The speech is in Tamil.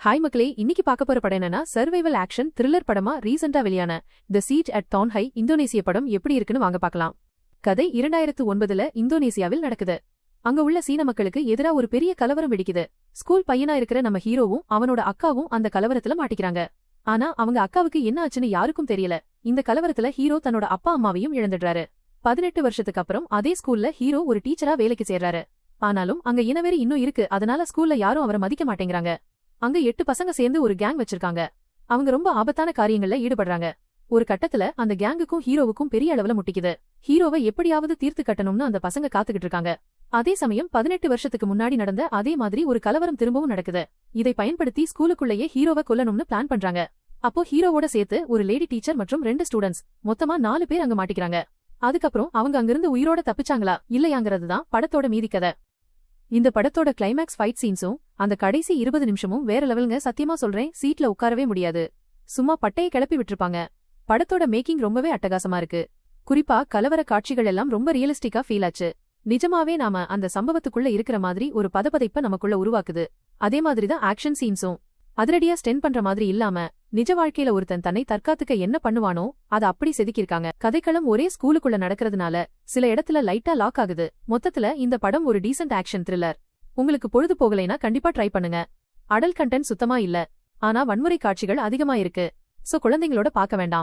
ஹாய் மக்களே, இன்னைக்கு பார்க்க போற படம் என்னன்னா சர்வைவல் ஆக்ஷன் த்ரில்லர் படமா ரீசெண்டா வெளியான தி சீஜ் அட் தான்ஹை இந்தோனேசிய படம் எப்படி இருக்குன்னு வாங்க பார்க்கலாம். கதை 2009ல இந்தோனேசியாவில் நடக்குது. அங்க உள்ள சீன மக்களுக்கு எதிரா ஒரு பெரிய கலவரம் வெடிக்குது. ஸ்கூல் பையனா இருக்கிற நம்ம ஹீரோவும் அவனோட அக்காவும் அந்த கலவரத்துல மாட்டிக்கிறாங்க. ஆனா அவங்க அக்காவுக்கு என்ன ஆச்சுன்னு யாருக்கும் தெரியல. இந்த கலவரத்துல ஹீரோ தன்னோட அப்பா அம்மாவையும் இழந்துடுறாரு. 18 வருஷத்துக்கு அப்புறம் அதே ஸ்கூல்ல ஹீரோ ஒரு டீச்சரா வேலைக்கு சேர்றாரு. ஆனாலும் அங்க இனவெறி இன்னும் இருக்கு. அதனால ஸ்கூல்ல யாரும் அவரை மதிக்க மாட்டேங்கிறாங்க. அங்க 8 பசங்க சேர்ந்து ஒரு கேங் வச்சிருக்காங்க. அவங்க ரொம்ப ஆபத்தான காரியங்கள்ல ஈடுபடுறாங்க. ஒரு கட்டத்துல அந்த கேங்குக்கும் ஹீரோவுக்கும் பெரிய அளவுல முட்டிக்குது. ஹீரோவை எப்படியாவது தீர்த்து கட்டணும்னு அந்த பசங்க காத்துக்கிட்டு இருக்காங்க. அதே சமயம் 18 வருஷத்துக்கு முன்னாடி நடந்த அதே மாதிரி ஒரு கலவரம் திரும்பவும் நடக்குது. இதை பயன்படுத்தி ஸ்கூலுக்குள்ளேயே ஹீரோவை கொல்லணும்னு பிளான் பண்றாங்க. அப்போ ஹீரோவோட சேர்த்து ஒரு லேடி டீச்சர் மற்றும் 2 ஸ்டூடெண்ட்ஸ், மொத்தமா 4 பேர் அங்க மாட்டிக்கிறாங்க. அதுக்கப்புறம் அவங்க அங்கிருந்து உயிரோட தப்பிச்சாங்களா இல்லையாங்கிறதுதான் படத்தோட மீதி கதை. இந்த படத்தோட கிளைமேக்ஸ் ஃபைட் சீன்ஸும் அந்த கடைசி 20 நிமிஷமும் வேற லெவலுங்க. சத்தியமா சொல்றேன், சீட்ல உட்காரவே முடியாது. சும்மா பட்டையை கிளப்பி விட்டுருப்பாங்க. படத்தோட மேக்கிங் ரொம்பவே அட்டகாசமா இருக்கு. குறிப்பா கலவர காட்சிகள் எல்லாம் ரொம்ப ரியலிஸ்டிக்கா ஃபீல் ஆச்சு. நிஜமாவே நாம அந்த சம்பவத்துக்குள்ள இருக்கிற மாதிரி ஒரு பதப்பதைப்ப நமக்குள்ள உருவாக்குது. அதே மாதிரிதான் ஆக்ஷன் சீன்ஸும் அதிரடியா ஸ்டென் பண்ற மாதிரி இல்லாம நிஜ வாழ்க்கையில ஒருத்தன் தன்னை தற்காத்துக்க என்ன பண்ணுவானோ அதை அப்படி செதுக்கியிருக்காங்க. கதைக்களம் ஒரே ஸ்கூலுக்குள்ள நடக்கிறதுனால சில இடத்துல லைட்டா லாக் ஆகுது. மொத்தத்துல இந்த படம் ஒரு டீசன்ட் ஆக்ஷன் த்ரில்லர். உங்களுக்கு பொழுது போகலைனா கண்டிப்பா ட்ரை பண்ணுங்க. அடல்ட் கண்டென்ட் சுத்தமா இல்ல, ஆனா வன்முறை காட்சிகள் அதிகமா இருக்கு. சோ குழந்தைங்களோட பார்க்க வேண்டாம்.